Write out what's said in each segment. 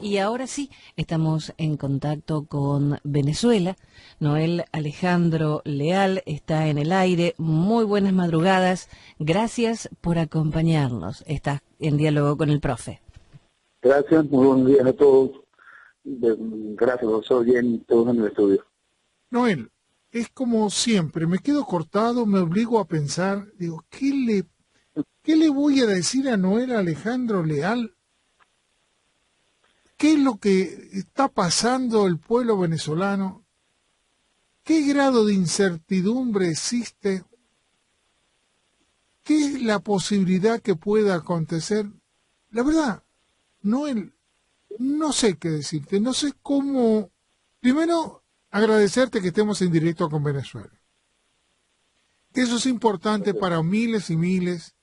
Y ahora sí, estamos en contacto con Venezuela. Noel Alejandro Leal está en el aire. Muy buenas madrugadas. Gracias por acompañarnos. Estás en diálogo con el profe. Gracias, muy buenos días a todos. Gracias, profesor, bien, todos en el estudio. Noel, es como siempre, me quedo cortado, me obligo a pensar, digo, ¿qué le voy a decir a Noel Alejandro Leal? ¿Qué es lo que está pasando el pueblo venezolano? ¿Qué grado de incertidumbre existe? ¿Qué es la posibilidad que pueda acontecer? La verdad, Noel, no sé qué decirte, no sé cómo. Primero, agradecerte que estemos en directo con Venezuela. Eso es importante para miles y miles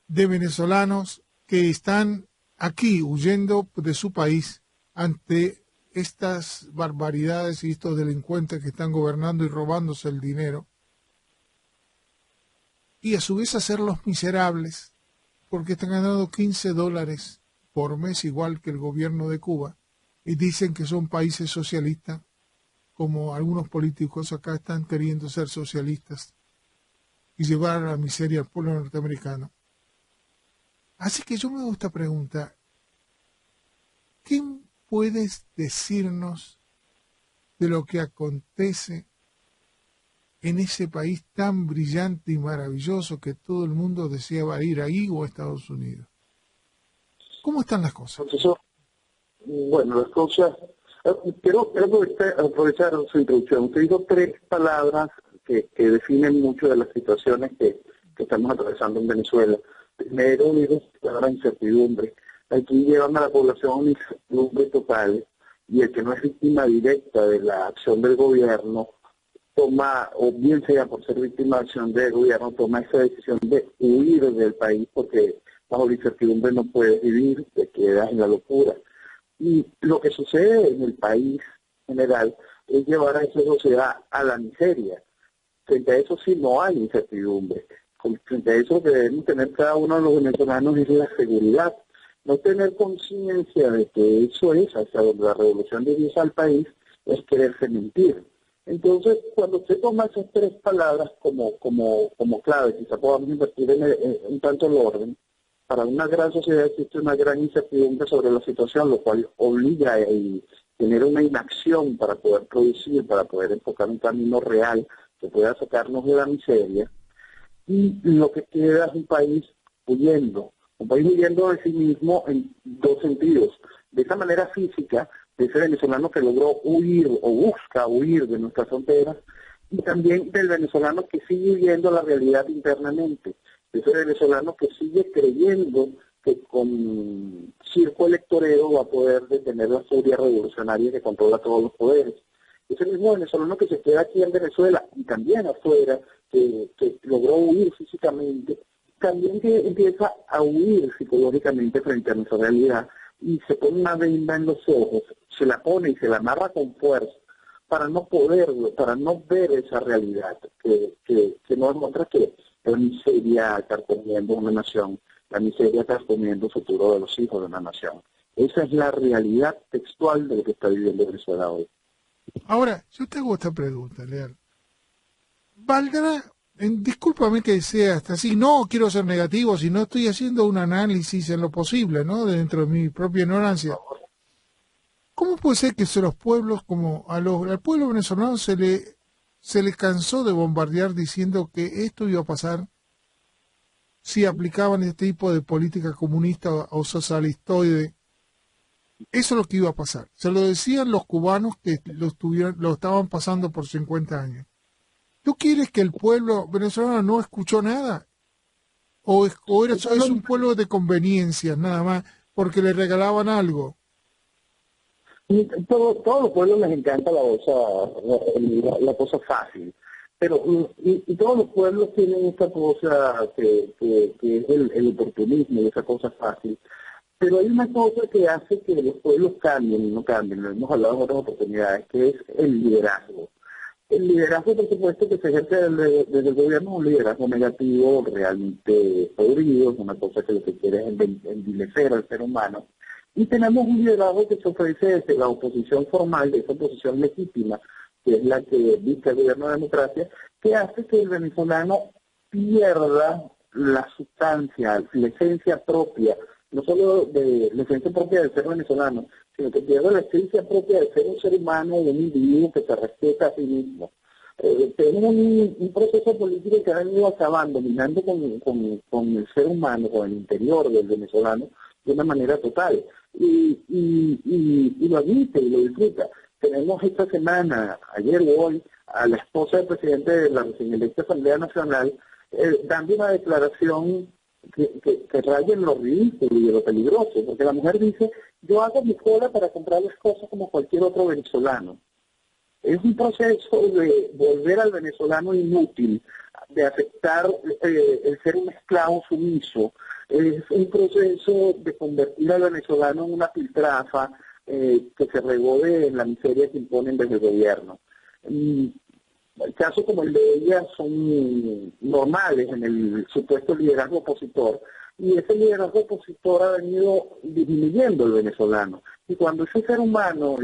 de venezolanos que están aquí huyendo de su país ante estas barbaridades y estos delincuentes que están gobernando y robándose el dinero. Y a su vez hacerlos miserables porque están ganando $15 por mes igual que el gobierno de Cuba y dicen que son países socialistas, como algunos políticos acá están queriendo ser socialistas y llevar a la miseria al pueblo norteamericano. Así que yo me hago esta pregunta: ¿qué puedes decirnos de lo que acontece en ese país tan brillante y maravilloso que todo el mundo deseaba ir ahí o a Estados Unidos? ¿Cómo están las cosas? Profesor, bueno, las cosas... Quiero aprovechar su introducción. Usted dijo tres palabras que definen mucho de las situaciones que estamos atravesando en Venezuela. Primero, digo, la incertidumbre. Aquí llevan a la población a una incertidumbre total, y el que no es víctima directa de la acción del gobierno toma, o bien sea por ser víctima de acción del gobierno, toma esa decisión de huir del país porque bajo la incertidumbre no puedes vivir, te quedas en la locura. Y lo que sucede en el país general es llevar a esa sociedad a la miseria. Frente a eso sí no hay incertidumbre. Frente a eso lo que debemos tener cada uno de los venezolanos es la seguridad. No tener conciencia de que eso es hacia donde la revolución dirige al país es quererse mentir. Entonces, cuando usted toma esas tres palabras como clave, quizá podamos invertir en un tanto el orden. Para una gran sociedad existe una gran incertidumbre sobre la situación, lo cual obliga a tener una inacción para poder producir, para poder enfocar un camino real que pueda sacarnos de la miseria. Y lo que queda es un país huyendo de sí mismo en dos sentidos. De esa manera física, de ese venezolano que logró huir o busca huir de nuestras fronteras, y también del venezolano que sigue viviendo la realidad internamente. Ese venezolano que sigue creyendo que con circo electorero va a poder detener la furia revolucionaria que controla todos los poderes. Ese mismo venezolano que se queda aquí en Venezuela y también afuera, que logró huir físicamente, también que empieza a huir psicológicamente frente a nuestra realidad y se pone una venda en los ojos, se la pone y se la amarra con fuerza para no ver esa realidad que nos muestra que la miseria carcomiendo una nación, la miseria carcomiendo el futuro de los hijos de una nación. Esa es la realidad textual de lo que está viviendo Venezuela hoy. Ahora, yo te hago esta pregunta, Leal. ¿Valdrá, discúlpame que sea hasta así, no quiero ser negativo, sino estoy haciendo un análisis en lo posible, ¿no? Dentro de mi propia ignorancia. ¿Cómo puede ser que los pueblos, al pueblo venezolano se le cansó de bombardear diciendo que esto iba a pasar si aplicaban este tipo de política comunista o socialistoide? Eso es lo que iba a pasar. Se lo decían los cubanos que lo estaban pasando por 50 años. ¿Tú quieres que el pueblo venezolano no escuchó nada? ¿O es un pueblo de conveniencia nada más porque le regalaban algo? Todos los pueblos les encanta la cosa fácil, pero y todos los pueblos tienen esta cosa que es el oportunismo y esa cosa fácil. Pero hay una cosa que hace que los pueblos cambien y no cambien, lo hemos hablado en otras oportunidades, que es el liderazgo. El liderazgo, por supuesto, que se ejerce desde el gobierno, es un liderazgo negativo, realmente podrido, es una cosa que lo que quiere es envilecer al ser humano. Y tenemos un liderazgo que se ofrece desde la oposición formal, de esa oposición legítima, que es la que viste el gobierno de democracia, que hace que el venezolano pierda la sustancia, la esencia propia, no solo de la esencia propia de ser venezolano, sino que pierda la esencia propia de ser un ser humano, de un individuo que se respeta a sí mismo. Tenemos un proceso político que ha venido acabando, minando con el ser humano, con el interior del venezolano, de una manera total. Y lo admite y lo disfruta. Tenemos esta semana, ayer o hoy, a la esposa del presidente de la recién electa Asamblea Nacional, dando una declaración que raya en lo ridículo y en lo peligroso, porque la mujer dice, yo hago mi cola para comprar las cosas como cualquier otro venezolano. Es un proceso de volver al venezolano inútil, de aceptar el ser un esclavo sumiso. Es un proceso de convertir al venezolano en una piltrafa que se regode en la miseria que imponen desde el gobierno. Casos como el de ella son normales en el supuesto liderazgo opositor, y ese liderazgo opositor ha venido disminuyendo el venezolano. Y cuando ese ser humano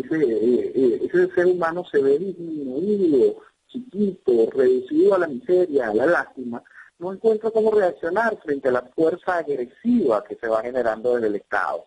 se ve disminuido, chiquito, reducido a la miseria, a la lástima, no encuentra cómo reaccionar frente a la fuerza agresiva que se va generando desde el Estado.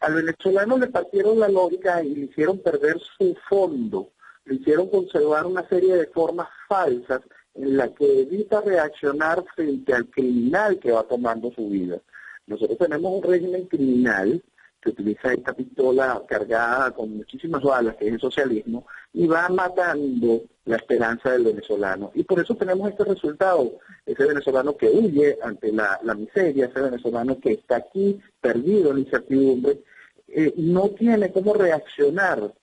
Al venezolano le partieron la lógica y le hicieron perder su fondo, le hicieron conservar una serie de formas falsas en la que evita reaccionar frente al criminal que va tomando su vida. Nosotros tenemos un régimen criminal que utiliza esta pistola cargada con muchísimas balas, que es el socialismo, y va matando la esperanza del venezolano. Y por eso tenemos este resultado, ese venezolano que huye ante la miseria, ese venezolano que está aquí perdido en la incertidumbre, no tiene cómo reaccionar,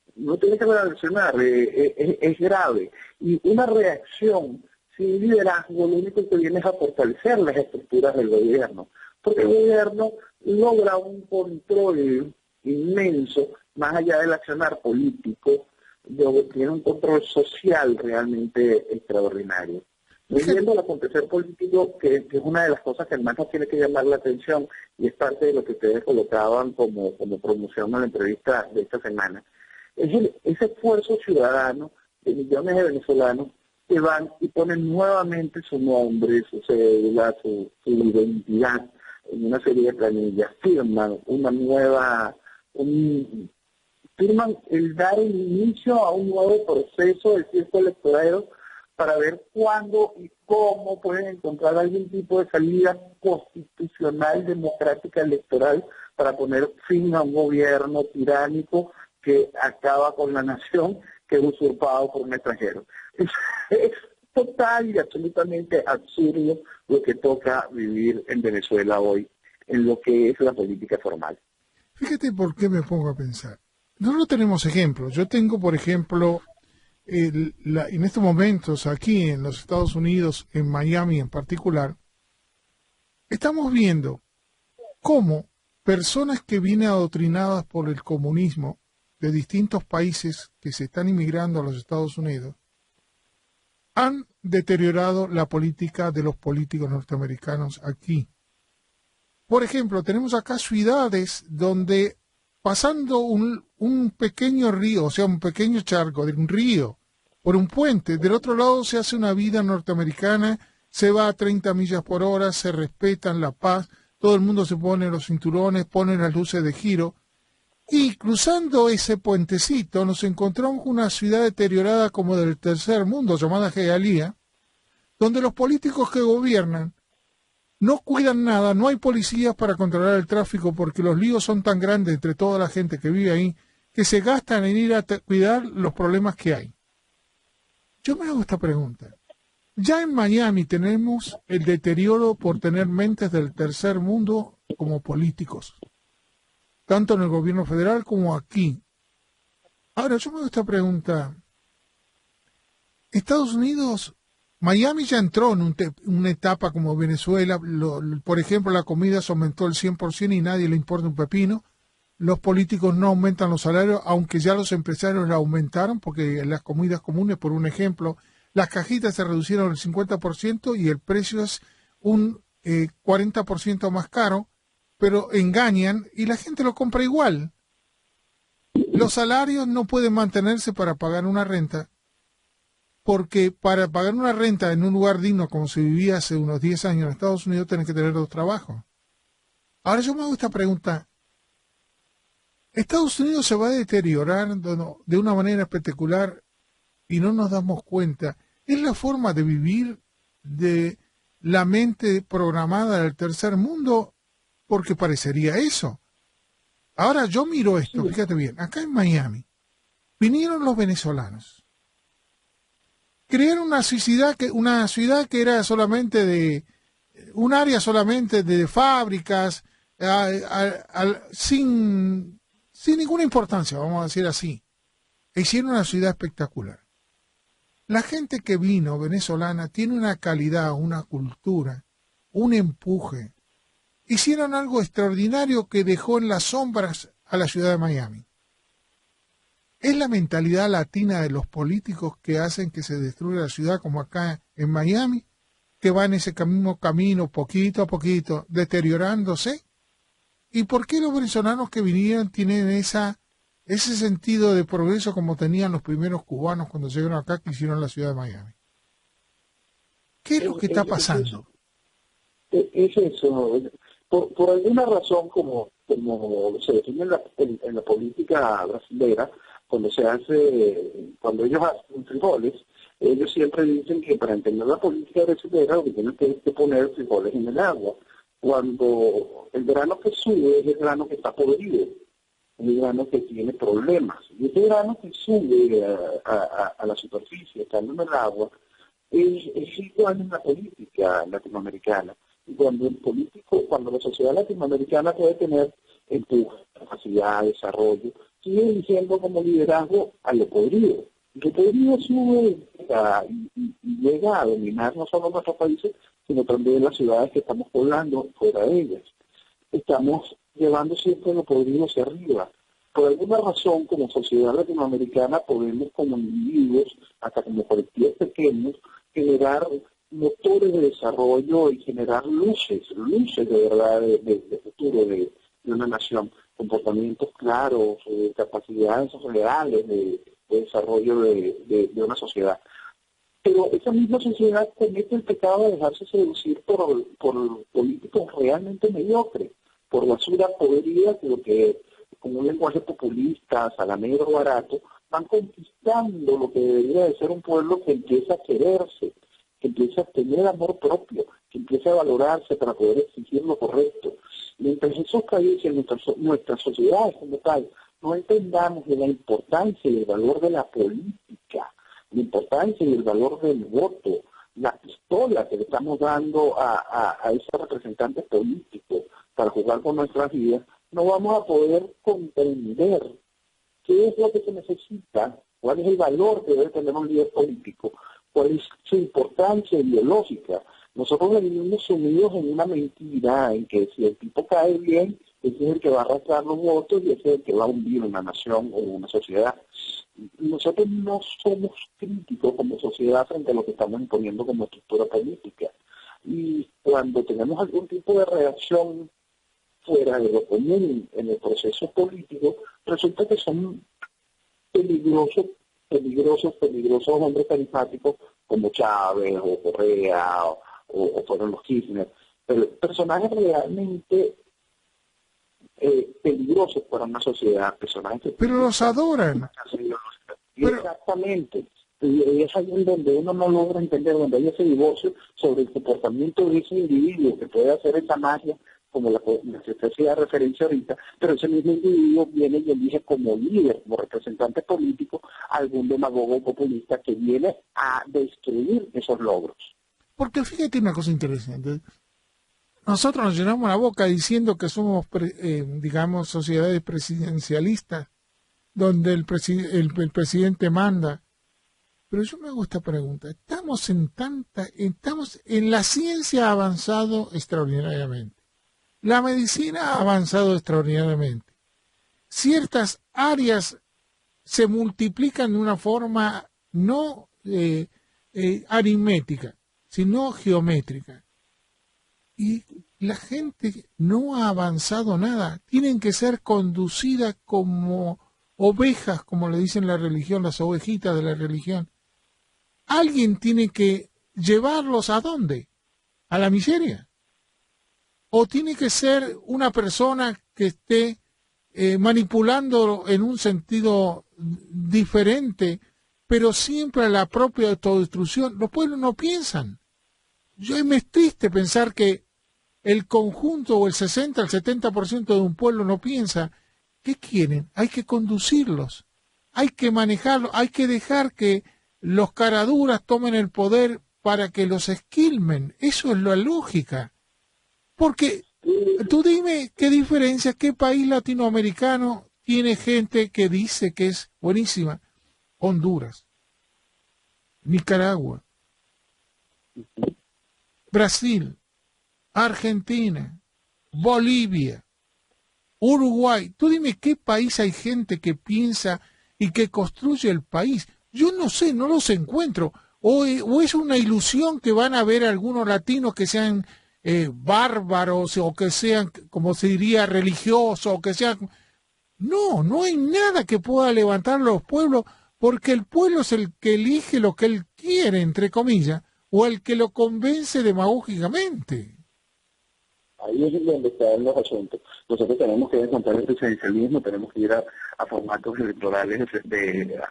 es grave. Y una reacción sin liderazgo lo único que viene es a fortalecer las estructuras del gobierno, porque el gobierno logra un control inmenso, más allá del accionar político, tiene un control social realmente extraordinario. Viendo el acontecer político, que es una de las cosas que más nos tiene que llamar la atención, y es parte de lo que ustedes colocaban como promoción a la entrevista de esta semana, es ese esfuerzo ciudadano de millones de venezolanos que van y ponen nuevamente su nombre, su cédula, su identidad en una serie de planillas, firman el dar el inicio a un nuevo proceso del circo electoral para ver cuándo y cómo pueden encontrar algún tipo de salida constitucional, democrática, electoral, para poner fin a un gobierno tiránico que acaba con la nación, que es usurpado por un extranjero. Es total y absolutamente absurdo lo que toca vivir en Venezuela hoy, en lo que es la política formal. Fíjate por qué me pongo a pensar. Nosotros tenemos ejemplos. Yo tengo, por ejemplo, en estos momentos aquí en los Estados Unidos, en Miami en particular, estamos viendo cómo personas que vienen adoctrinadas por el comunismo de distintos países que se están inmigrando a los Estados Unidos han deteriorado la política de los políticos norteamericanos aquí. Por ejemplo, tenemos acá ciudades donde pasando un pequeño río, o sea, un pequeño charco de un río, por un puente, del otro lado se hace una vida norteamericana, se va a 30 millas por hora, se respetan la paz, todo el mundo se pone los cinturones, pone las luces de giro, y cruzando ese puentecito nos encontramos con una ciudad deteriorada como del tercer mundo, llamada Hialeah, donde los políticos que gobiernan no cuidan nada, no hay policías para controlar el tráfico porque los líos son tan grandes entre toda la gente que vive ahí que se gastan en ir a cuidar los problemas que hay. Yo me hago esta pregunta. Ya en Miami tenemos el deterioro por tener mentes del tercer mundo como políticos, tanto en el gobierno federal como aquí. Ahora, yo me hago esta pregunta. Estados Unidos, Miami ya entró en una etapa como Venezuela. Por ejemplo, la comida se aumentó el 100% y nadie le importa un pepino. Los políticos no aumentan los salarios, aunque ya los empresarios la aumentaron, porque en las comidas comunes, por un ejemplo, las cajitas se reducieron el 50% y el precio es un 40% más caro. pero engañan y la gente lo compra igual. Los salarios no pueden mantenerse para pagar una renta, porque para pagar una renta en un lugar digno como se vivía hace unos 10 años en Estados Unidos, tienes que tener 2 trabajos. Ahora yo me hago esta pregunta. Estados Unidos se va a deteriorar de una manera espectacular y no nos damos cuenta. Es la forma de vivir de la mente programada del tercer mundo, porque parecería eso. Ahora yo miro esto, fíjate bien, acá en Miami vinieron los venezolanos. Crearon una ciudad que era solamente un área solamente de fábricas, sin ninguna importancia, vamos a decir así. E hicieron una ciudad espectacular. La gente que vino venezolana tiene una calidad, una cultura, un empuje. Hicieron algo extraordinario que dejó en las sombras a la ciudad de Miami. Es la mentalidad latina de los políticos que hacen que se destruya la ciudad, como acá en Miami, que va en ese camino poquito a poquito, deteriorándose. ¿Y por qué los venezolanos que vinieron tienen ese sentido de progreso como tenían los primeros cubanos cuando llegaron acá, que hicieron la ciudad de Miami? ¿Qué es lo que está pasando? Es eso. Por alguna razón, como se define en la política brasileña, cuando ellos hacen frijoles, ellos siempre dicen que para entender la política brasileña lo que tienen que poner frijoles en el agua. Cuando el grano que sube es el grano que está podrido, es el grano que tiene problemas. Y ese grano que sube a la superficie, estando en el agua, es igual en la política latinoamericana. Y cuando la sociedad latinoamericana puede tener empuje, capacidad, desarrollo, sigue eligiendo como liderazgo a lo podrido. Lo podrido sube y llega a dominar no solo nuestros países, sino también las ciudades que estamos poblando fuera de ellas. Estamos llevando siempre lo podrido hacia arriba. Por alguna razón, como sociedad latinoamericana, podemos como individuos, hasta como colectivos pequeños, generar motores de desarrollo y generar luces de verdad de futuro de una nación, comportamientos claros, capacidades reales de desarrollo de una sociedad. Pero esa misma sociedad comete el pecado de dejarse seducir por políticos realmente mediocres, por basura podrida que con un lenguaje populista, salamero, barato, van conquistando lo que debería de ser un pueblo que empieza a quererse, que empieza a tener amor propio, que empieza a valorarse para poder exigir lo correcto. Mientras esos países, nuestras sociedades como tal, no entendamos de la importancia y el valor de la política, la importancia y el valor del voto, la pistola que le estamos dando a esos representantes políticos para jugar con nuestras vidas, no vamos a poder comprender qué es lo que se necesita, cuál es el valor que debe tener un líder político, cuál es su importancia ideológica. Nosotros vivimos sumidos en una mentira en que si el tipo cae bien, ese es el que va a arrastrar los votos y ese es el que va a hundir una nación o una sociedad. Nosotros no somos críticos como sociedad frente a lo que estamos imponiendo como estructura política. Y cuando tenemos algún tipo de reacción fuera de lo común en el proceso político, resulta que son peligrosos hombres carismáticos como Chávez o Correa o fueron los Kirchner, pero personajes realmente peligrosos para una sociedad, personajes que... Pero los adoran. Exactamente. Y es ahí en donde uno no logra entender, donde hay ese divorcio sobre el comportamiento de ese individuo que puede hacer esa magia, como la que se hacía referencia ahorita, pero ese mismo individuo viene y elige como líder, como representante político, a algún demagogo populista que viene a destruir esos logros. Porque fíjate una cosa interesante. Nosotros nos llenamos la boca diciendo que somos, digamos, sociedades presidencialistas, donde el presidente manda. Pero yo me hago esta pregunta. Estamos en la ciencia ha avanzado extraordinariamente. La medicina ha avanzado extraordinariamente. Ciertas áreas se multiplican de una forma no aritmética, sino geométrica. y la gente no ha avanzado nada. Tienen que ser conducidas como ovejas, como le dicen la religión, las ovejitas de la religión. Alguien tiene que llevarlos ¿a dónde? ¿A la miseria? ¿O tiene que ser una persona que esté manipulando en un sentido diferente, pero siempre a la propia autodestrucción? Los pueblos no piensan. Me es triste pensar que el conjunto o el 60, el 70% de un pueblo no piensa. ¿Qué quieren? Hay que conducirlos, hay que manejarlos, hay que dejar que los caraduras tomen el poder para que los esquilmen. Eso es la lógica. Porque tú dime qué diferencia, qué país latinoamericano tiene gente que dice que es buenísima. Honduras, Nicaragua, Brasil, Argentina, Bolivia, Uruguay. Tú dime qué país hay gente que piensa y que construye el país. Yo no sé, no los encuentro. O es una ilusión que van a haber algunos latinos que sean bárbaros o que sean, como se diría, religiosos o que sean... No, no hay nada que pueda levantar los pueblos porque el pueblo es el que elige lo que él quiere, entre comillas, o el que lo convence demagógicamente. Ahí es donde están los asuntos. Nosotros tenemos que encontrar el presidencialismo, tenemos que ir a formatos electorales,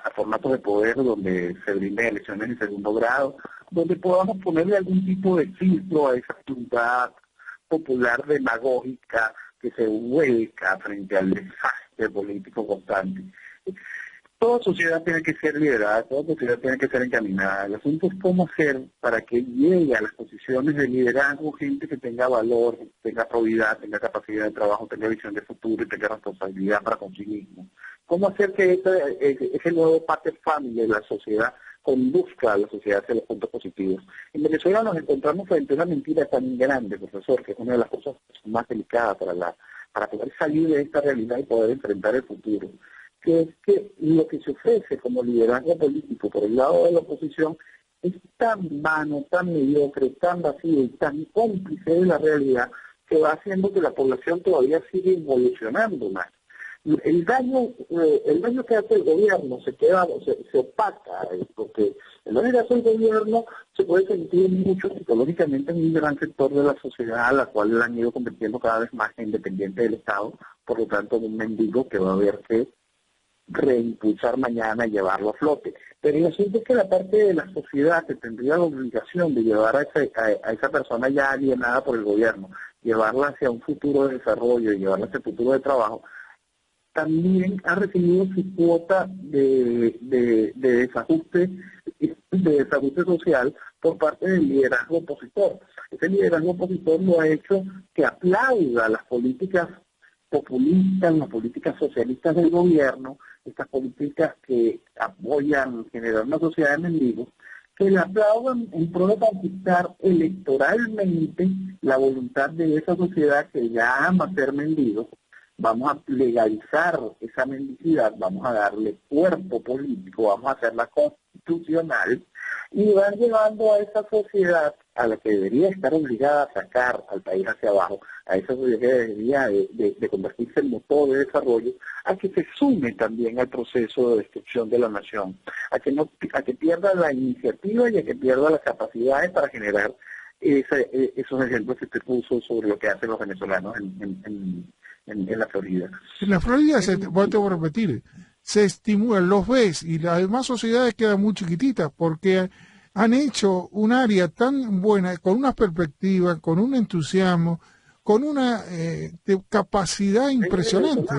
a formatos de poder donde se brinden elecciones de segundo grado, donde podamos ponerle algún tipo de filtro a esa voluntad popular demagógica que se vuelca frente al desastre político constante. Toda sociedad tiene que ser liderada, toda sociedad tiene que ser encaminada. El asunto es cómo hacer para que llegue a las posiciones de liderazgo gente que tenga valor, tenga probidad, tenga capacidad de trabajo, tenga visión de futuro y tenga responsabilidad para consigo mismo. Cómo hacer que ese nuevo pater familia de la sociedad conduzca a la sociedad hacia los puntos positivos. En Venezuela nos encontramos frente a una mentira tan grande, profesor, que es una de las cosas más delicadas para poder salir de esta realidad y poder enfrentar el futuro, que es que lo que se ofrece como liderazgo político por el lado de la oposición es tan vano, tan mediocre, tan vacío y tan cómplice de la realidad que va haciendo que la población todavía siga evolucionando más. El daño que hace el gobierno se opaca, porque el daño que hace el gobierno se puede sentir mucho psicológicamente en un gran sector de la sociedad, a la cual la han ido convirtiendo cada vez más en independiente del Estado, por lo tanto en un mendigo que va a haber que reimpulsar mañana y llevarlo a flote. Pero el asunto es que la parte de la sociedad que tendría la obligación de llevar a esa persona ya alienada por el gobierno, llevarla hacia un futuro de desarrollo y llevarla hacia un futuro de trabajo, también ha recibido su cuota de desajuste social por parte del liderazgo opositor. Ese liderazgo opositor lo ha hecho que aplauda las políticas populistas, las políticas socialistas del gobierno, estas políticas que apoyan generar una sociedad de mendigos, que le aplaudan en pro de conquistar electoralmente la voluntad de esa sociedad que ya ama ser mendigos. Vamos a legalizar esa mendicidad, vamos a darle cuerpo político, vamos a hacerla constitucional y van llevando a esa sociedad a la que debería estar obligada a sacar al país hacia abajo, a esa sociedad que debería de convertirse en motor de desarrollo, a que se sume también al proceso de destrucción de la nación, a que pierda la iniciativa y a que pierda las capacidades para generar esos ejemplos que usted puso sobre lo que hacen los venezolanos en la Florida. En la Florida, voy a repetir, se estimulan, los ves, y las demás sociedades quedan muy chiquititas porque han hecho un área tan buena, con unas perspectivas, con un entusiasmo, con una capacidad impresionante.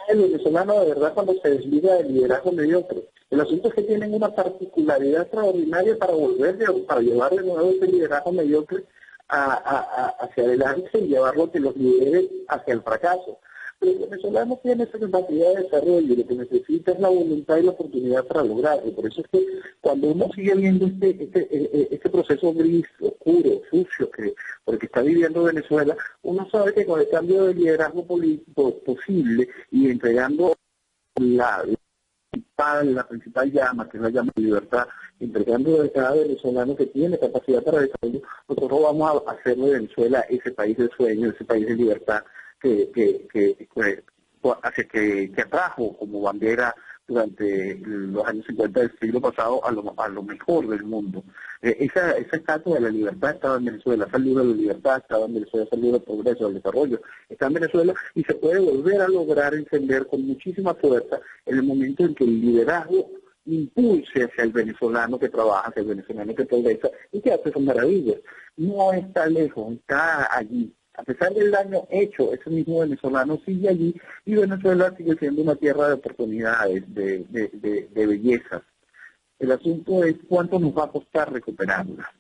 El venezolano, de verdad, cuando se desliga del liderazgo mediocre, el asunto es que tienen una particularidad extraordinaria para llevar de nuevo ese liderazgo mediocre hacia adelante y llevarlo que los lidere hacia el fracaso. Pero el venezolano tiene esa capacidad de desarrollo y lo que necesita es la voluntad y la oportunidad para lograrlo. Por eso es que cuando uno sigue viendo este proceso gris, oscuro, sucio, porque está viviendo Venezuela, uno sabe que con el cambio de liderazgo político posible y entregando la principal llama, que es la llama de libertad, entregando a cada venezolano que tiene capacidad para desarrollo, nosotros vamos a hacer de Venezuela ese país de sueño, ese país de libertad que atrajo como bandera durante los años 50 del siglo pasado a lo mejor del mundo. Esa estatua de la libertad estaba en Venezuela, ese libro de la libertad estaba en Venezuela, ese libro del progreso, del desarrollo está en Venezuela, y se puede volver a lograr encender con muchísima fuerza en el momento en que el liderazgo impulse hacia el venezolano que trabaja, hacia el venezolano que progresa y que hace sus maravillas. No está lejos, está allí. A pesar del daño hecho, ese mismo venezolano sigue allí y Venezuela sigue siendo una tierra de oportunidades, de bellezas. El asunto es cuánto nos va a costar recuperarla.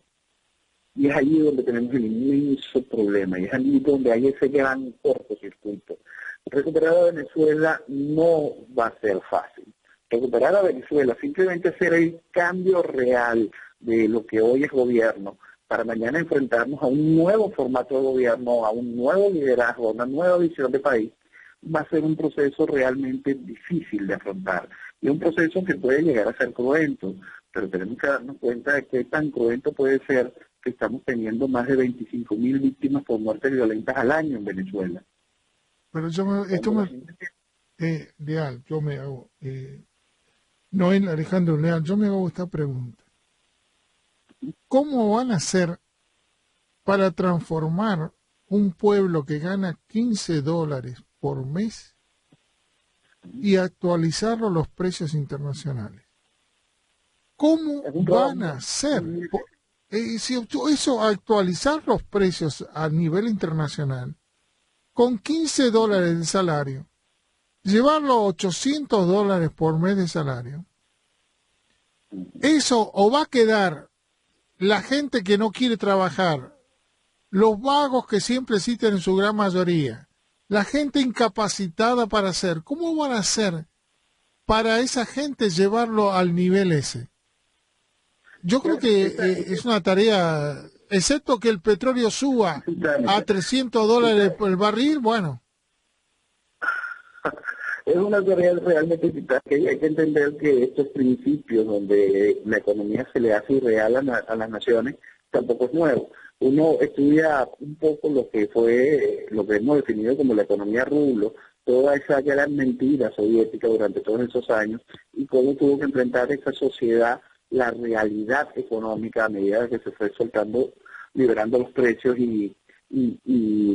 Y es allí donde tenemos el inmenso problema, y es allí donde hay ese gran cortocircuito. Recuperar a Venezuela no va a ser fácil. Recuperar a Venezuela, simplemente hacer el cambio real de lo que hoy es gobierno, para mañana enfrentarnos a un nuevo formato de gobierno, a un nuevo liderazgo, a una nueva visión de país, va a ser un proceso realmente difícil de afrontar. Y un proceso que puede llegar a ser cruento, pero tenemos que darnos cuenta de que tan cruento puede ser que estamos teniendo más de 25.000 víctimas por muertes violentas al año en Venezuela. Pero Leal, yo me hago, Noel Alejandro Leal, yo me hago esta pregunta. ¿Cómo van a hacer para transformar un pueblo que gana $15 por mes y actualizarlo a los precios internacionales? ¿Cómo van a hacer? Si eso, actualizar los precios a nivel internacional, con $15 de salario, llevarlo a $800 por mes de salario, eso o va a quedar la gente que no quiere trabajar, los vagos que siempre existen en su gran mayoría, la gente incapacitada para hacer. ¿Cómo van a hacer para esa gente llevarlo al nivel ese? Yo creo que es una tarea, excepto que el petróleo suba a $300 por el barril, bueno. Es una tarea realmente vital, que hay que entender que estos principios donde la economía se le hace irreal a las naciones tampoco es nuevo. Uno estudia un poco lo que hemos definido como la economía rublo, toda esa gran mentira soviética durante todos esos años, y cómo tuvo que enfrentar esa sociedad la realidad económica a medida que se fue soltando, liberando los precios y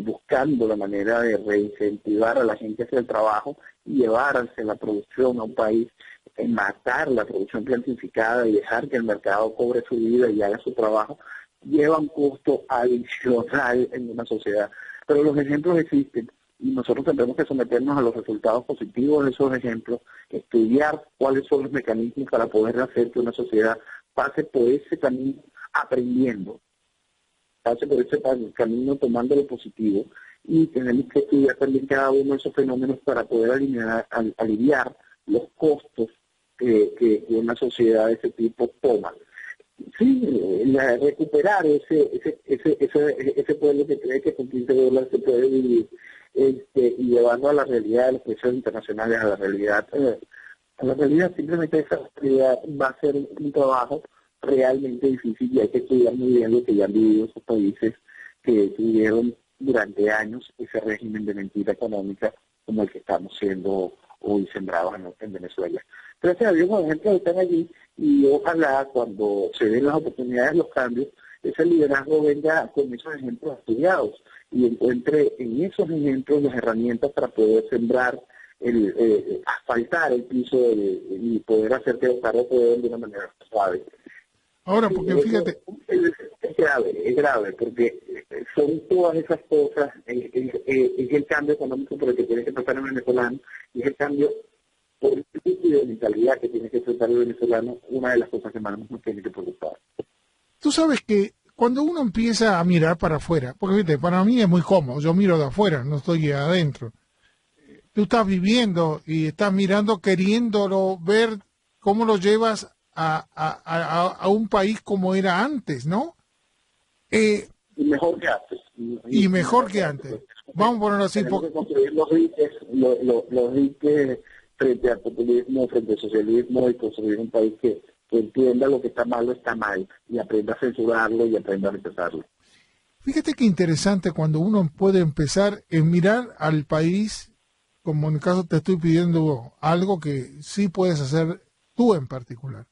buscando la manera de reincentivar a la gente hacia el trabajo y llevarse la producción a un país, matar la producción plantificada y dejar que el mercado cobre su vida y haga su trabajo, lleva un costo adicional en una sociedad. Pero los ejemplos existen y nosotros tendremos que someternos a los resultados positivos de esos ejemplos, estudiar cuáles son los mecanismos para poder hacer que una sociedad pase por ese camino aprendiendo, pase por ese camino tomando lo positivo, y tenemos que estudiar también cada uno de esos fenómenos para poder aliviar los costos que una sociedad de ese tipo toma. Sí, recuperar ese pueblo que cree que con $15 se puede vivir, y llevarlo a la realidad de los precios internacionales, a la realidad simplemente esa realidad va a ser un trabajo realmente difícil, y hay que estudiar muy bien lo que ya han vivido esos países que tuvieron durante años ese régimen de mentira económica como el que estamos siendo hoy sembrados en Venezuela. Gracias a Dios, los ejemplos están allí, y ojalá cuando se den las oportunidades, los cambios, ese liderazgo venga con esos ejemplos estudiados y encuentre en esos ejemplos las herramientas para poder sembrar, asfaltar el piso y poder hacer que los carros se den de una manera suave. Ahora, porque fíjate... Es grave, porque son todas esas cosas, es el cambio económico por el que tiene que pasar el venezolano, y es el cambio político y de mentalidad que tiene que tratar el venezolano, una de las cosas que más nos tiene que preocupar. Tú sabes que cuando uno empieza a mirar para afuera, porque fíjate, para mí es muy cómodo, yo miro de afuera, no estoy adentro. Tú estás viviendo y estás mirando, queriéndolo ver cómo lo llevas a un país como era antes, ¿no? Y mejor que antes. Y mejor que antes. Vamos a ponerlo así. Tenemos que construir los diques frente al populismo, frente al socialismo, y construir un país que que entienda lo que está mal y aprenda a censurarlo y aprenda a rechazarlo. Fíjate qué interesante cuando uno puede empezar a mirar al país, como en el caso te estoy pidiendo algo que sí puedes hacer tú en particular.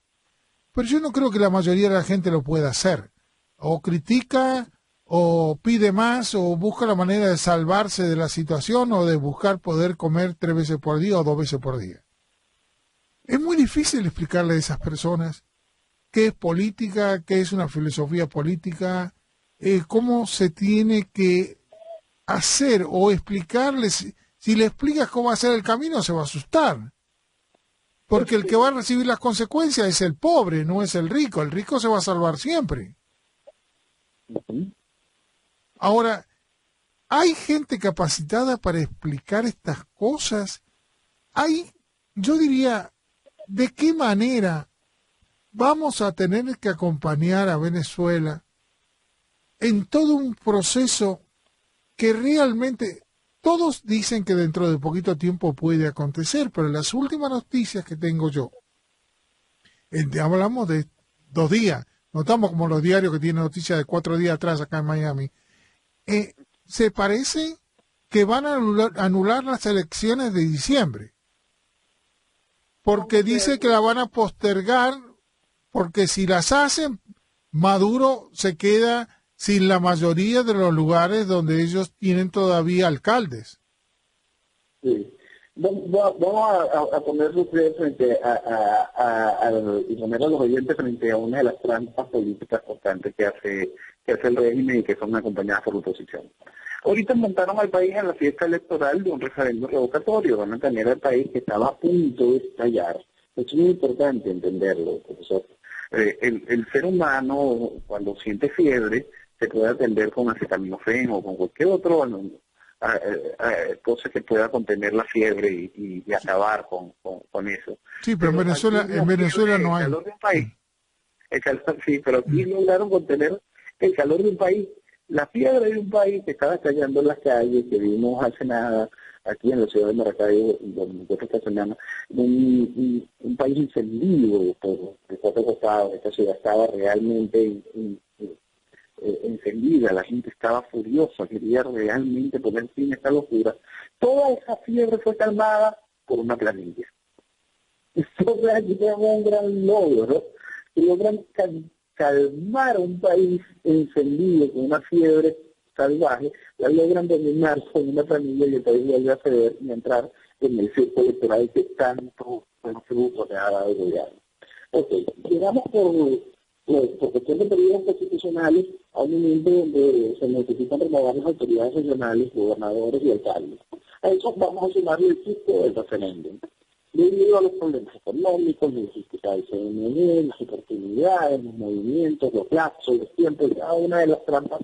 Pero yo no creo que la mayoría de la gente lo pueda hacer. O critica, o pide más, o busca la manera de salvarse de la situación, o de buscar poder comer 3 veces por día o 2 veces por día. Es muy difícil explicarle a esas personas qué es política, qué es una filosofía política, cómo se tiene que hacer o explicarles. Si le explicas cómo hacer el camino, se va a asustar. Porque el que va a recibir las consecuencias es el pobre, no es el rico. El rico se va a salvar siempre. Ahora, ¿hay gente capacitada para explicar estas cosas? Yo diría, ¿de qué manera vamos a tener que acompañar a Venezuela en todo un proceso que realmente todos dicen que dentro de poquito tiempo puede acontecer, pero las últimas noticias que tengo yo, hablamos de 2 días, no estamos como los diarios que tienen noticias de 4 días atrás acá en Miami, se parece que van a anular las elecciones de diciembre, porque dice que la van a postergar, porque si las hacen, Maduro se queda sin la mayoría de los lugares donde ellos tienen todavía alcaldes. Sí. Vamos a poner ustedes frente y poner a los oyentes frente a una de las trampas políticas constantes que hace el régimen y que son acompañadas por la oposición. Ahorita montaron al país en la fiesta electoral de un referéndum revocatorio, van a tener al país que estaba a punto de estallar. Es muy importante entenderlo, profesor. El ser humano, cuando siente fiebre, se puede atender con acetaminofén o con cualquier otro cosa que pueda contener la fiebre y acabar con eso. Sí, pero en Venezuela no hay. El calor de un país, sí, pero aquí lograron contener el calor de un país, la fiebre de un país que estaba estallando en las calles, que vimos hace nada aquí en la ciudad de Maracaibo, donde me encuentro esta semana, un país encendido por 4 costados. Esta ciudad estaba realmente encendida, la gente estaba furiosa, quería realmente poner fin a esta locura. Toda esa fiebre fue calmada por una planilla. Entonces aquí tenemos un gran logro, ¿no? Que logran calmar a un país encendido con una fiebre salvaje, la logran dominar con una planilla y el país vuelve a ceder y a entrar en el círculo electoral que tanto fruto le ha dado el gobierno. Ok, llegamos por cuestión de periodos constitucionales a un momento donde se necesitan renovar las autoridades regionales, gobernadores y alcaldes. A eso vamos a sumarle el ciclo del referéndum. Debido a los problemas económicos, la dificultad del CNE, las oportunidades, los movimientos, los lapsos, los tiempos, cada una de las trampas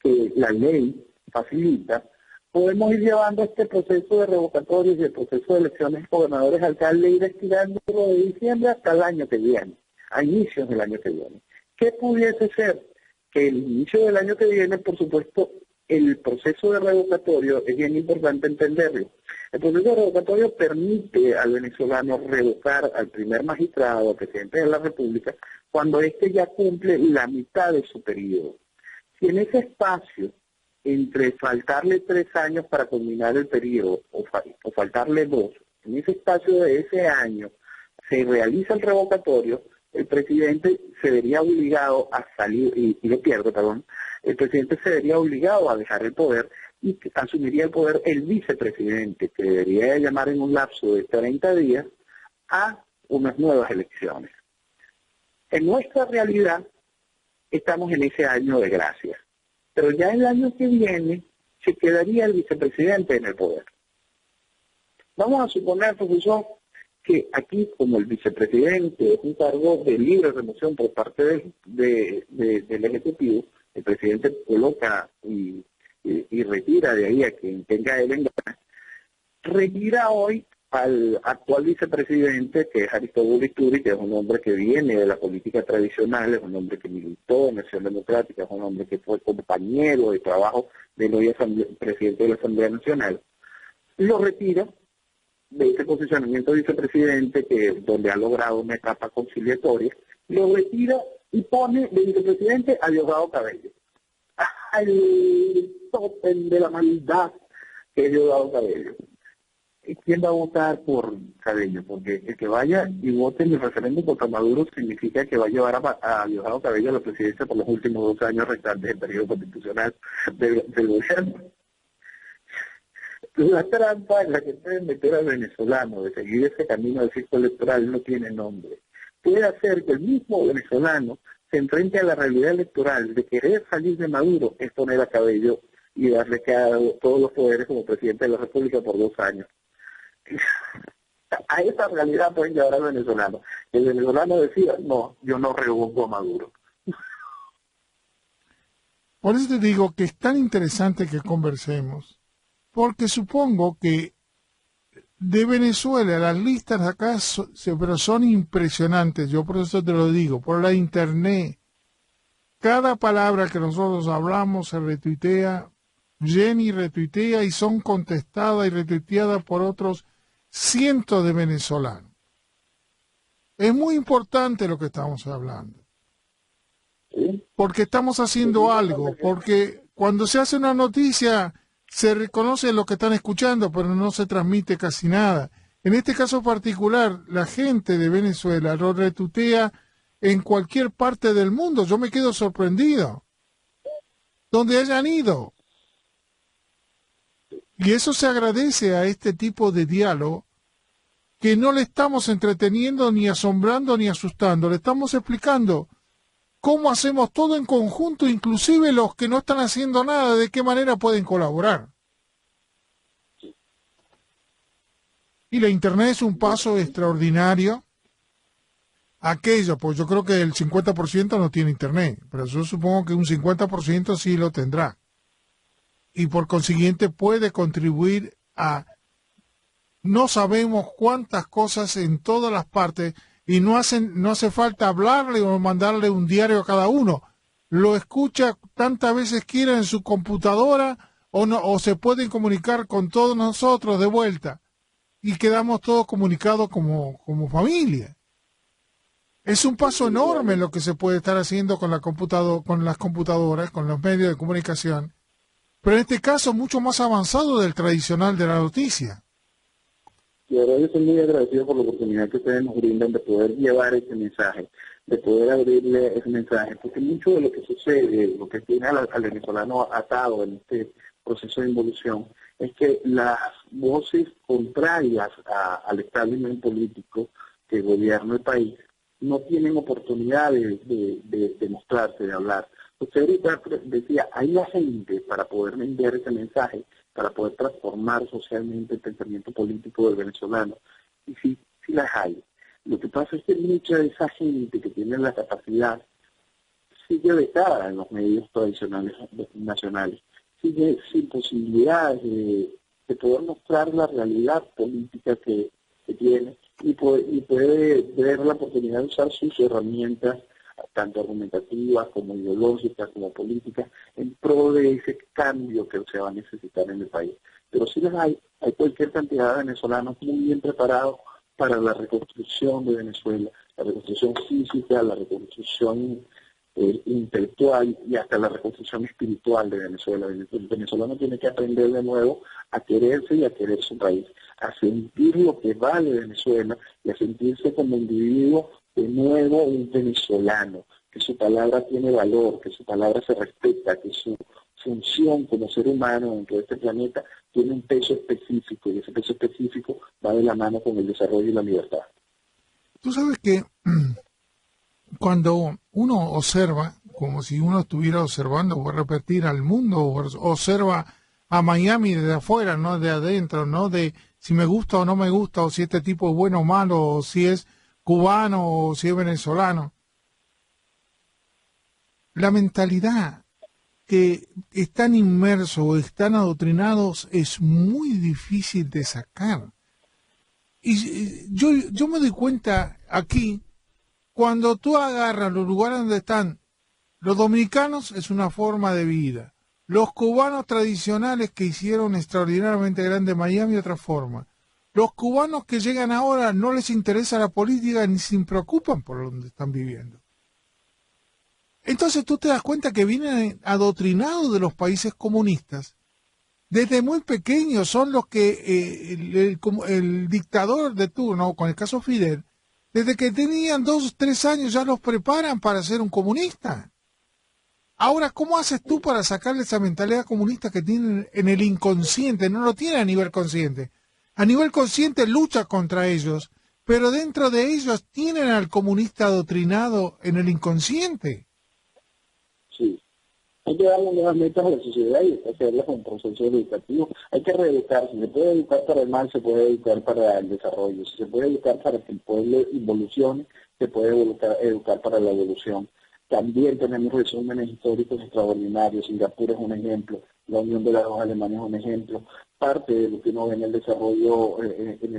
que la ley facilita, podemos ir llevando este proceso de revocatorios y el proceso de elecciones de gobernadores, alcaldes, ir estirándolo de diciembre hasta el año que viene, a inicios del año que viene. ¿Qué pudiese ser? Que el inicio del año que viene, por supuesto, el proceso de revocatorio es bien importante entenderlo. El proceso de revocatorio permite al venezolano revocar al primer magistrado, al presidente de la República, cuando éste ya cumple la mitad de su periodo. Si en ese espacio, entre faltarle 3 años para culminar el periodo o faltarle 2, en ese espacio de ese año se realiza el revocatorio, el presidente se vería obligado a salir, el presidente se vería obligado a dejar el poder y asumiría el poder el vicepresidente, que debería llamar en un lapso de 30 días a unas nuevas elecciones. En nuestra realidad estamos en ese año de gracia, pero ya el año que viene se quedaría el vicepresidente en el poder. Vamos a suponer, profesor, que aquí, como el vicepresidente es un cargo de libre remoción por parte del Ejecutivo, el presidente coloca y retira de ahí a quien tenga él en gana, retira hoy al actual vicepresidente, que es Aristóbulo Isturi, que es un hombre que viene de la política tradicional, es un hombre que militó en Acción Democrática, es un hombre que fue compañero de trabajo del hoy presidente de la Asamblea Nacional, lo retira de ese posicionamiento de vicepresidente, donde ha logrado una etapa conciliatoria, lo retira y pone de vicepresidente a Diosdado Cabello. Al topen de la maldad que es Diosdado Cabello. ¿Quién va a votar por Cabello? Porque el que vaya y vote en el referéndum contra Maduro significa que va a llevar a Diosdado Cabello a la presidencia por los últimos 2 años restantes del periodo constitucional del gobierno. La trampa en la que pueden meter al venezolano de seguir ese camino del circo electoral no tiene nombre. Puede hacer que el mismo venezolano se enfrente a la realidad electoral de querer salir de Maduro, es poner a Cabello y darle todos los poderes como presidente de la República por 2 años. A esa realidad pueden llevar al venezolano. El venezolano decía, no, yo no revoco a Maduro. Por eso te digo que es tan interesante que conversemos, porque supongo que de Venezuela las listas acá pero son impresionantes. Yo por eso te lo digo, por la internet. Cada palabra que nosotros hablamos se retuitea, Jenny retuitea y son contestadas y retuiteadas por otros cientos de venezolanos. Es muy importante lo que estamos hablando. Porque estamos haciendo algo, porque cuando se hace una noticia se reconoce lo que están escuchando, pero no se transmite casi nada. En este caso particular, la gente de Venezuela lo retuitea en cualquier parte del mundo. Yo me quedo sorprendido. Donde hayan ido. Y eso se agradece a este tipo de diálogo, que no le estamos entreteniendo, ni asombrando, ni asustando. Le estamos explicando cómo hacemos todo en conjunto, inclusive los que no están haciendo nada, de qué manera pueden colaborar. Y la Internet es un paso extraordinario. Aquello, pues yo creo que el 50% no tiene Internet, pero yo supongo que un 50% sí lo tendrá. Y por consiguiente puede contribuir a... No sabemos cuántas cosas en todas las partes, y no hace falta hablarle o mandarle un diario a cada uno. Lo escucha tantas veces quiera en su computadora o se pueden comunicar con todos nosotros de vuelta. Y quedamos todos comunicados como familia. Es un paso enorme lo que se puede estar haciendo con las computadoras, con los medios de comunicación, pero en este caso mucho más avanzado del tradicional de la noticia. Y ahora yo estoy muy agradecido por la oportunidad que ustedes nos brindan de poder llevar ese mensaje, de poder abrirle ese mensaje, porque mucho de lo que sucede, lo que tiene al venezolano atado en este proceso de involución, es que las voces contrarias al establishment político que gobierna el país no tienen oportunidades de mostrarse, de hablar. Usted ahorita decía, hay la gente para poder vender ese mensaje, para poder transformar socialmente el pensamiento político del venezolano. Y sí las hay. Lo que pasa es que mucha de esa gente que tiene la capacidad sigue vetada en los medios tradicionales nacionales, sigue sin posibilidades de poder mostrar la realidad política que tiene y puede ver la oportunidad de usar sus herramientas, tanto argumentativas como ideológicas, como políticas, en pro de ese cambio que se va a necesitar en el país. Pero sí hay cualquier cantidad de venezolanos muy bien preparados para la reconstrucción de Venezuela, la reconstrucción física, la reconstrucción intelectual y hasta la reconstrucción espiritual de Venezuela. El venezolano tiene que aprender de nuevo a quererse y a querer su país, a sentir lo que vale Venezuela y a sentirse como individuo de nuevo un venezolano, que su palabra tiene valor, que su palabra se respeta, que su función como ser humano dentro de este planeta tiene un peso específico y ese peso específico va de la mano con el desarrollo y la libertad. Tú sabes que cuando uno observa, como si uno estuviera observando, voy a repetir, al mundo, observa a Miami desde afuera, no de adentro, no de si me gusta o no me gusta, o si este tipo es bueno o malo, o si es cubano o si es venezolano. La mentalidad que están inmersos o están adoctrinados es muy difícil de sacar. Y yo me doy cuenta aquí, cuando tú agarras los lugares donde están los dominicanos, es una forma de vida. Los cubanos tradicionales que hicieron extraordinariamente grande Miami, otra forma. Los cubanos que llegan ahora no les interesa la política ni se preocupan por donde están viviendo. Entonces tú te das cuenta que vienen adoctrinados de los países comunistas. Desde muy pequeños son los que el dictador de turno, con el caso Fidel, desde que tenían 2 o 3 años ya los preparan para ser un comunista. Ahora, ¿cómo haces tú para sacarle esa mentalidad comunista que tienen en el inconsciente? No lo tienen a nivel consciente. A nivel consciente lucha contra ellos, pero dentro de ellos tienen al comunista adoctrinado en el inconsciente. Sí. Hay que darle nuevas metas a la sociedad y hay que hacerlas con procesos educativos. Hay que reeducar. Si se puede educar para el mal, se puede educar para el desarrollo. Si se puede educar para que el pueblo involucione, se puede educar para la evolución. También tenemos resúmenes históricos extraordinarios. Singapur es un ejemplo, la Unión de las dos Alemanias es un ejemplo. Parte de lo que uno ve en el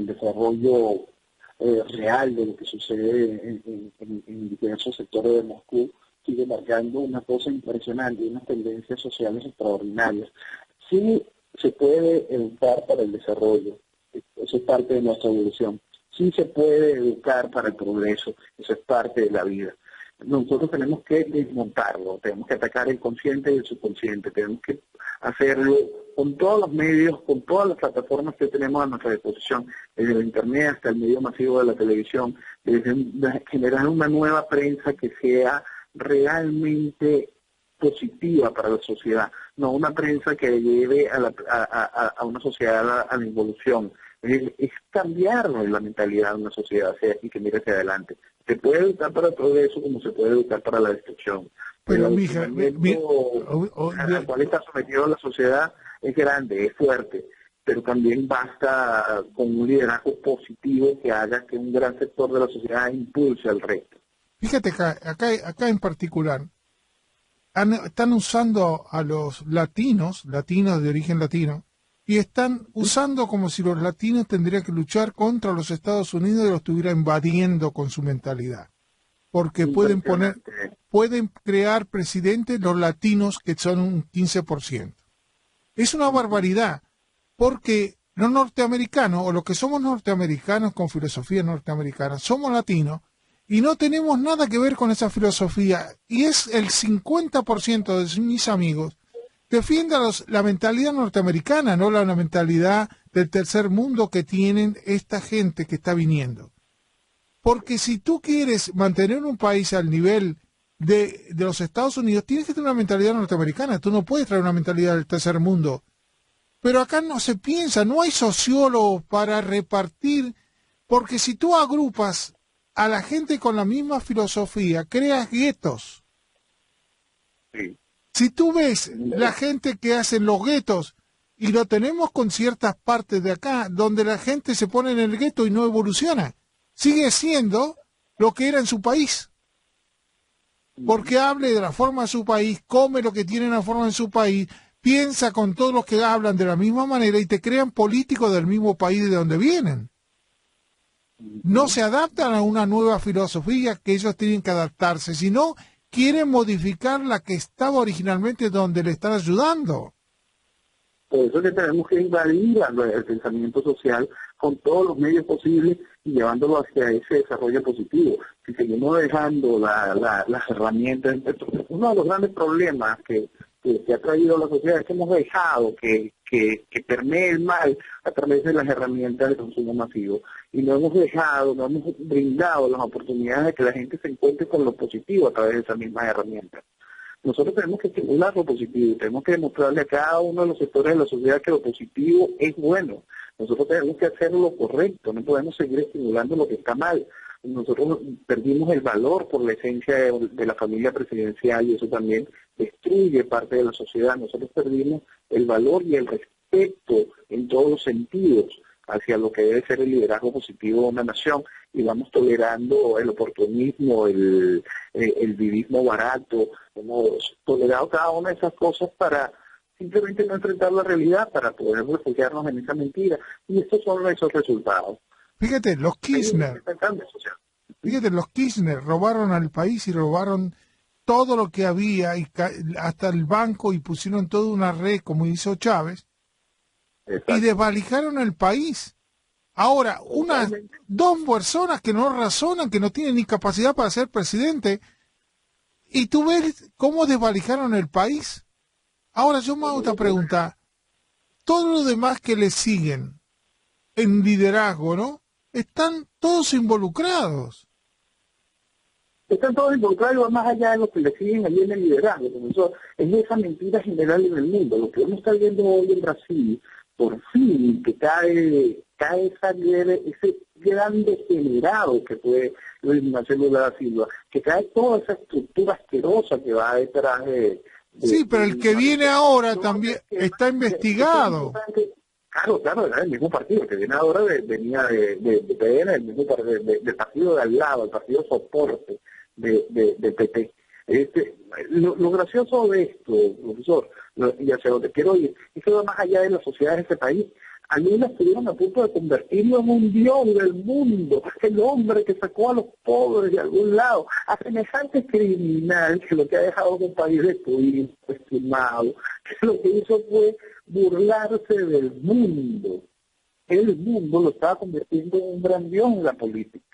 desarrollo real de lo que sucede en diversos sectores de Moscú sigue marcando una cosa impresionante, unas tendencias sociales extraordinarias. Sí se puede educar para el desarrollo, eso es parte de nuestra evolución. Sí se puede educar para el progreso, eso es parte de la vida. Nosotros tenemos que desmontarlo, tenemos que atacar el consciente y el subconsciente, tenemos que hacerlo con todos los medios, con todas las plataformas que tenemos a nuestra disposición, desde el Internet hasta el medio masivo de la televisión, desde generar una nueva prensa que sea realmente positiva para la sociedad, no una prensa que lleve a una sociedad a la involución. Es cambiar la mentalidad de una sociedad y que mire hacia adelante. Se puede educar para el progreso como se puede educar para la destrucción. Pero el mija, al cual está sometido la sociedad es grande, es fuerte, pero también basta con un liderazgo positivo que haga que un gran sector de la sociedad impulse al resto. fíjate acá en particular, están usando a los latinos de origen latino, y están usando como si los latinos tendrían que luchar contra los Estados Unidos y los estuviera invadiendo con su mentalidad. Porque pueden crear presidentes los latinos que son un 15%. Es una barbaridad, porque los norteamericanos, o los que somos norteamericanos con filosofía norteamericana, somos latinos, y no tenemos nada que ver con esa filosofía, y es el 50% de mis amigos defienden la mentalidad norteamericana, no la mentalidad del tercer mundo que tienen esta gente que está viniendo. Porque si tú quieres mantener un país al nivel de los Estados Unidos, tienes que tener una mentalidad norteamericana, tú no puedes traer una mentalidad del tercer mundo. Pero acá no se piensa, no hay sociólogos para repartir, porque si tú agrupas a la gente con la misma filosofía, creas guetos. Sí. Si tú ves la gente que hacen los guetos, y lo tenemos con ciertas partes de acá, donde la gente se pone en el gueto y no evoluciona, sigue siendo lo que era en su país. Porque hable de la forma de su país, come lo que tiene en la forma de su país, piensa con todos los que hablan de la misma manera y te crean políticos del mismo país de donde vienen. No se adaptan a una nueva filosofía que ellos tienen que adaptarse, sino quieren modificar la que estaba originalmente donde le están ayudando. Por eso es que tenemos que invadir el pensamiento social con todos los medios posibles y llevándolo hacia ese desarrollo positivo. Si seguimos dejando las herramientas, uno de los grandes problemas que ha traído la sociedad es que hemos dejado que permee el mal a través de las herramientas de consumo masivo. Y no hemos brindado las oportunidades de que la gente se encuentre con lo positivo a través de esas mismas herramientas. Nosotros tenemos que estimular lo positivo, tenemos que demostrarle a cada uno de los sectores de la sociedad que lo positivo es bueno. Nosotros tenemos que hacer lo correcto, no podemos seguir estimulando lo que está mal. Nosotros perdimos el valor por la esencia de la familia presidencial y eso también destruye parte de la sociedad. Nosotros perdimos el valor y el respeto en todos los sentidos hacia lo que debe ser el liderazgo positivo de una nación y vamos tolerando el oportunismo, el vivismo barato, hemos tolerado cada una de esas cosas para simplemente no enfrentar la realidad, para poder refugiarnos en esa mentira y estos son esos resultados. Fíjate, los Kirchner robaron al país y robaron todo lo que había, y hasta el banco, y pusieron toda una red como hizo Chávez. Exacto. Y desvalijaron el país. Ahora, dos personas que no razonan, que no tienen ni capacidad para ser presidente, y tú ves cómo desvalijaron el país. Ahora yo me hago esta pregunta. Todos los demás que le siguen en liderazgo, ¿no? Están todos involucrados. Están todos involucrados y va más allá de lo que le siguen allí en el liderazgo. Eso es esa mentira general en el mundo. Lo que uno está viendo hoy en Brasil, por fin, que cae ese gran degenerado que fue Luis Ignacio Lula da Silva, que cae toda esa estructura asquerosa que va detrás de sí, pero el que viene ahora también está investigado. Claro, era el mismo partido, que viene ahora venía de PN, el mismo del partido de al lado, el partido soporte de PP. Lo gracioso de esto, profesor, y hacia donde quiero ir, es que va más allá de la sociedad de este país. Algunos estuvieron a punto de convertirlo en un dios del mundo, el hombre que sacó a los pobres de algún lado, a semejante criminal que lo que ha dejado un país destruido, estimado, que lo que hizo fue burlarse del mundo. El mundo lo estaba convirtiendo en un gran dios en la política.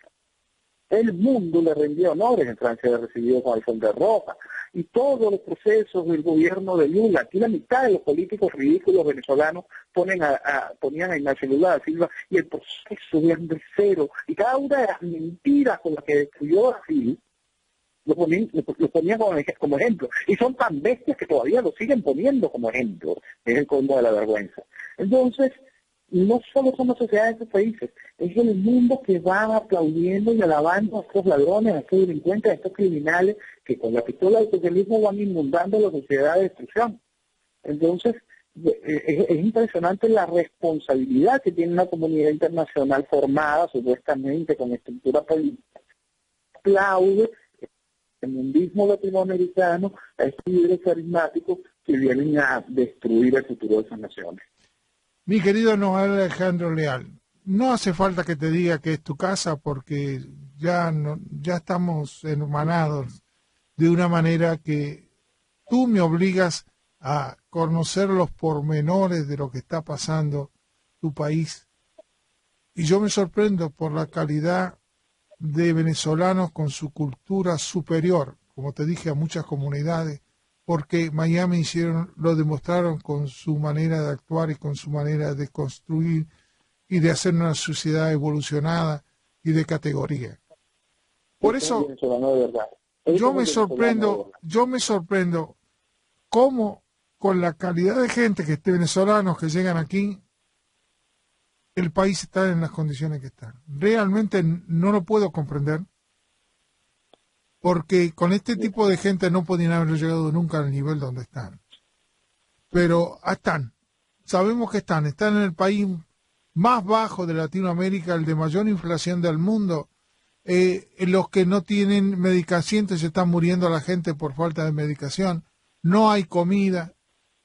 El mundo le rendía honores, en Francia le recibió con alfombra roja, y todos los procesos del gobierno de Lula, aquí la mitad de los políticos ridículos venezolanos ponían a Ignacio Lula da Silva, y el proceso de cero, y cada una de las mentiras con las que destruyó Brasil, lo ponían como ejemplo, y son tan bestias que todavía lo siguen poniendo como ejemplo, es el colmo de la vergüenza. Entonces, no solo son las sociedades de estos países, es el mundo que va aplaudiendo y alabando a estos ladrones, a estos delincuentes, a estos criminales que con la pistola del socialismo van inundando la sociedad de destrucción. Entonces, es impresionante la responsabilidad que tiene una comunidad internacional formada supuestamente con estructura política. Aplaude el mundismo latinoamericano a estos líderes carismáticos que vienen a destruir el futuro de esas naciones. Mi querido Noel Alejandro Leal, no hace falta que te diga que es tu casa porque ya estamos hermanados de una manera que tú me obligas a conocer los pormenores de lo que está pasando tu país. Y yo me sorprendo por la calidad de venezolanos con su cultura superior, como te dije, a muchas comunidades, porque Miami lo demostraron con su manera de actuar y con su manera de construir y de hacer una sociedad evolucionada y de categoría. Por eso yo me sorprendo cómo con la calidad de gente venezolanos que llegan aquí, el país está en las condiciones que está. Realmente no lo puedo comprender. Porque con este tipo de gente no podían haber llegado nunca al nivel donde están. Pero están, sabemos que están en el país más bajo de Latinoamérica, el de mayor inflación del mundo. Los que no tienen medicación, se están muriendo la gente por falta de medicación. No hay comida.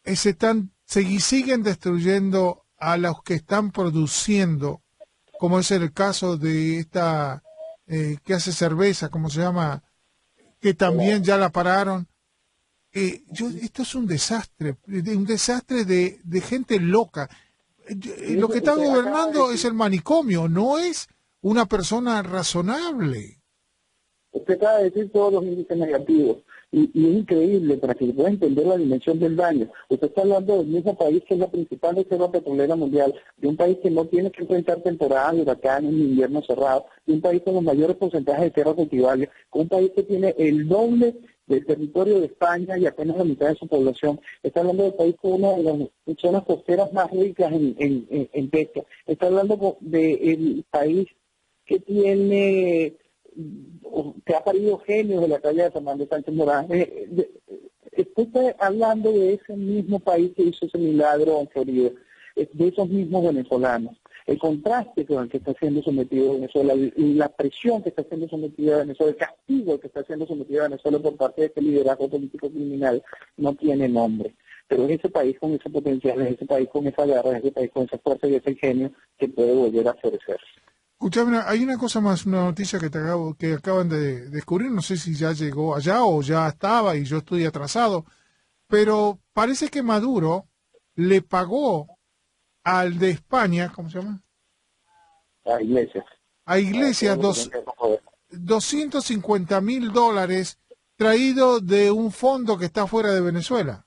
Siguen destruyendo a los que están produciendo, como es el caso de esta que hace cerveza, ¿cómo se llama?, que también ya la pararon. Esto es un desastre de gente loca. Lo que está gobernando es el manicomio, no es una persona razonable. Usted acaba de decir todos los índices negativos, y es increíble para que se pueda entender la dimensión del daño. Usted está hablando del mismo país que es la principal reserva petrolera mundial, de un país que no tiene que enfrentar temporadas de huracanes ni invierno cerrado, de un país con los mayores porcentajes de tierra cultivable, con un país que tiene el doble del territorio de España y apenas la mitad de su población. Está hablando del país con una de las zonas costeras más ricas en pesca. Está hablando del país que tiene, que ha parido genios de la talla de Fernando Sánchez Morán. Estoy hablando de ese mismo país que hizo ese milagro en Florida, de esos mismos venezolanos. El contraste con el que está siendo sometido Venezuela, la presión que está siendo sometida Venezuela, el castigo al que está siendo sometida Venezuela por parte de este liderazgo político criminal, no tiene nombre. Pero es ese país con ese potencial, es ese país con esa garra, es ese país con esa fuerza y ese ingenio que puede volver a florecer. Escuchame, hay una cosa más, una noticia que acaban de descubrir, no sé si ya llegó allá o ya estaba y yo estoy atrasado, pero parece que Maduro le pagó al de España, ¿cómo se llama? a iglesias. A iglesias, $250.000 traído de un fondo que está fuera de Venezuela.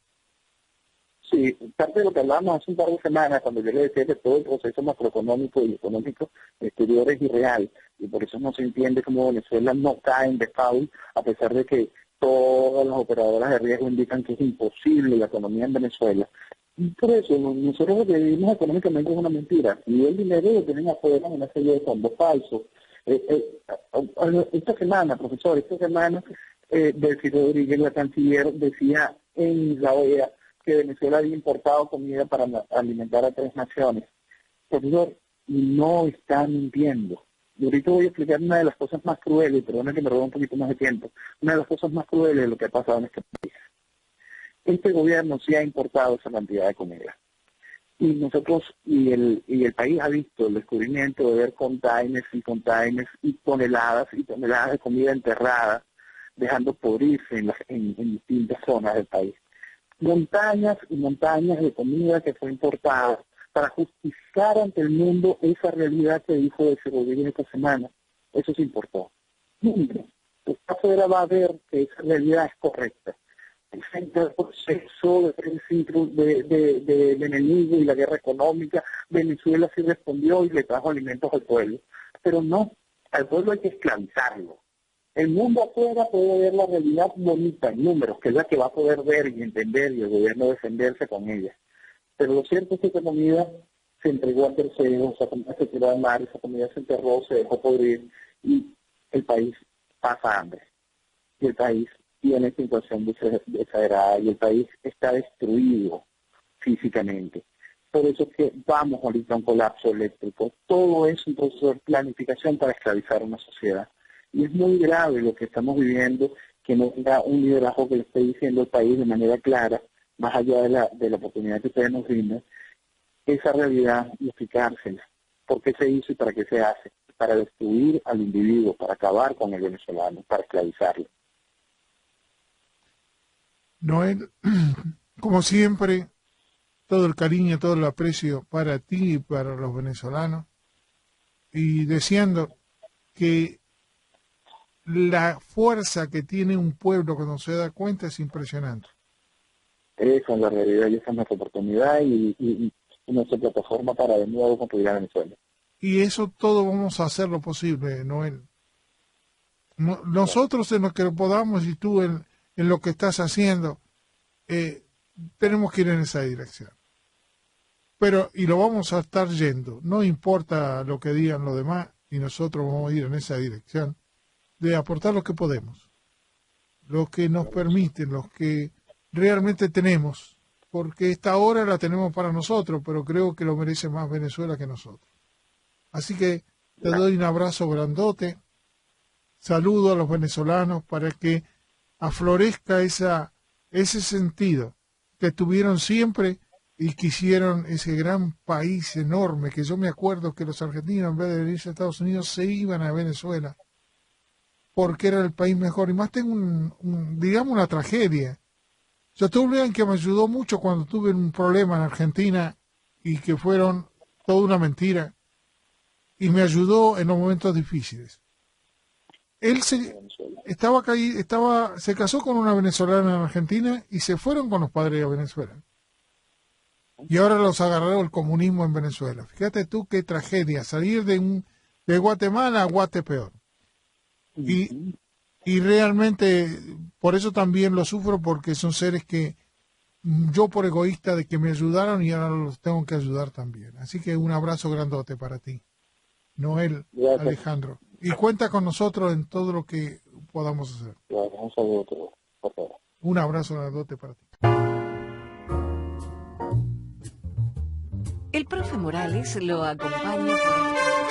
Sí, parte de lo que hablábamos hace un par de semanas, cuando yo le decía que todo el proceso macroeconómico y económico exterior es irreal, y por eso no se entiende cómo Venezuela no cae en default, a pesar de que todas las operadoras de riesgo indican que es imposible la economía en Venezuela. Y por eso nosotros lo que vivimos económicamente es una mentira, y el dinero lo tienen afuera en una serie de fondos falsos. Esta semana, profesor, Delcy Rodríguez, la canciller, decía en la OEA que Venezuela había importado comida para alimentar a 3 naciones. Profesor, no está mintiendo. Y ahorita voy a explicar una de las cosas más crueles, y perdona que me robe un poquito más de tiempo, una de las cosas más crueles de lo que ha pasado en este país. Este gobierno sí ha importado esa cantidad de comida. Y nosotros, y el país ha visto el descubrimiento de ver containers y toneladas de comida enterrada, dejando podrirse en distintas zonas del país. Montañas y montañas de comida que fue importada para justificar ante el mundo esa realidad que dijo de Rodríguez esta semana. Eso se importó. Nunca. Usted afuera va a ver que esa realidad es correcta. Frente al proceso del enemigo y la guerra económica, Venezuela sí respondió y le trajo alimentos al pueblo. Pero no, al pueblo hay que esclavizarlo. El mundo afuera puede ver la realidad bonita en números, que es la que va a poder ver y entender, y el gobierno defenderse con ella. Pero lo cierto es que esa comida se entregó a terceros, esa comida se tiró al mar, esa comida se enterró, se dejó podrir, y el país pasa hambre. Y el país tiene situación exagerada, y el país está destruido físicamente. Por eso es que vamos ahorita a un colapso eléctrico. Todo es un proceso de planificación para esclavizar una sociedad. Y es muy grave lo que estamos viviendo, que no tenga un liderazgo que le esté diciendo al país de manera clara, más allá de la oportunidad que ustedes nos brindan, esa realidad y explicársela. ¿Por qué se hizo y para qué se hace? Para destruir al individuo, para acabar con el venezolano, para esclavizarlo. Noel, como siempre, todo el cariño, todo el aprecio para ti y para los venezolanos, y deseando que la fuerza que tiene un pueblo cuando se da cuenta es impresionante. Esa es la realidad y esa es nuestra oportunidad y nuestra plataforma para de nuevo construir a Venezuela. Y eso todo vamos a hacer lo posible, Noel. Nosotros en lo que podamos y tú en lo que estás haciendo, tenemos que ir en esa dirección. Y lo vamos a estar yendo. No importa lo que digan los demás, y nosotros vamos a ir en esa dirección de aportar lo que podemos, lo que nos permiten, los que realmente tenemos, porque esta hora la tenemos para nosotros, pero creo que lo merece más Venezuela que nosotros. Así que te doy un abrazo grandote, saludo a los venezolanos para que aflorezca ese sentido que tuvieron siempre y quisieron ese gran país enorme, que yo me acuerdo que los argentinos en vez de irse a Estados Unidos se iban a Venezuela porque era el país mejor. Y más tengo digamos una tragedia. Yo tuve alguien que me ayudó mucho cuando tuve un problema en Argentina y que fueron toda una mentira, y me ayudó en los momentos difíciles. Él se casó con una venezolana en Argentina y se fueron con los padres a Venezuela. Y ahora los agarró el comunismo en Venezuela. Fíjate tú qué tragedia, salir de Guatemala a Guatepeor. Y realmente por eso también lo sufro, porque son seres que yo por egoísta de que me ayudaron y ahora los tengo que ayudar también. Así que un abrazo grandote para ti, Noel. Gracias. Alejandro. Y cuenta con nosotros en todo lo que podamos hacer. Un saludo, por favor. Un abrazo grandote para ti. El profe Morales lo acompaña por